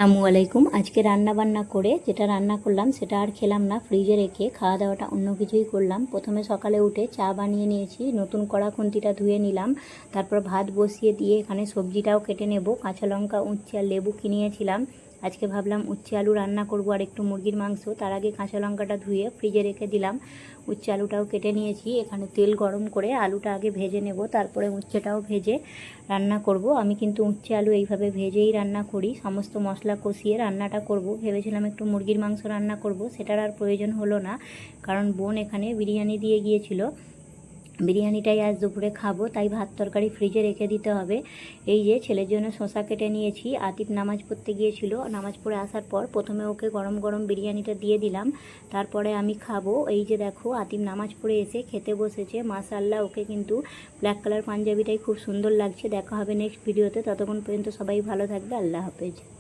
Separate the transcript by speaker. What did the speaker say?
Speaker 1: আসসালামু আলাইকুম। আজকে রান্না বান্না করে যেটা রান্না করলাম সেটা আর খেলাম না, ফ্রিজে রেখে খাওয়া দাওয়াটা অন্য কিছুই করলাম। প্রথমে সকালে উঠে চা বানিয়ে নিয়েছি, নতুন কড়া খুন্তিটা ধুয়ে নিলাম, তারপর ভাত বসিয়ে দিয়ে এখানে সবজিটাও কেটে নেব। কাঁচা লঙ্কা, উচ্ছে আর লেবু কিনিয়েছিলাম। আজকে ভাবলাম উচ্ছে আলু রান্না করব আর একটু মুরগির মাংস। তার আগে কাঁচা লঙ্কাটা ধুয়ে ফ্রিজে রেখে দিলাম। উচ্ছে আলুটাও কেটে নিয়েছি। এখানে তেল গরম করে আলুটা আগে ভেজে নেব, তারপরে উচ্ছেটাও ভেজে রান্না করব। আমি কিন্তু উচ্ছে আলু এইভাবে ভেজেই রান্না করি, সমস্ত মশলা কষিয়ে রান্নাটা করব। ভেবেছিলাম একটু মুরগির মাংস রান্না করব, সেটার আর প্রয়োজন হলো না, কারণ বোন এখানে বিরিয়ানি দিয়ে গিয়েছিল। বিরিয়ানিটাই আজ দুপুরে খাবো, তাই ভাত তরকারি ফ্রিজে রেখে দিতে হবে। এই যে ছেলের জন্য শসা কেটে নিয়েছি। আতিফ নামাজ পড়তে গিয়েছিল, নামাজ পড়ে আসার পর প্রথমে ওকে গরম গরম বিরিয়ানিটা দিয়ে দিলাম, তারপরে আমি খাবো। এই যে দেখো, আতিফ নামাজ পড়ে এসে খেতে বসেছে। মাশাআল্লাহ, ওকে কিন্তু ব্ল্যাক কালার পাঞ্জাবিটাই খুব সুন্দর লাগছে। দেখা হবে নেক্সট ভিডিওতে, ততক্ষণ পর্যন্ত সবাই ভালো থাকবে। আল্লাহ হাফেজ।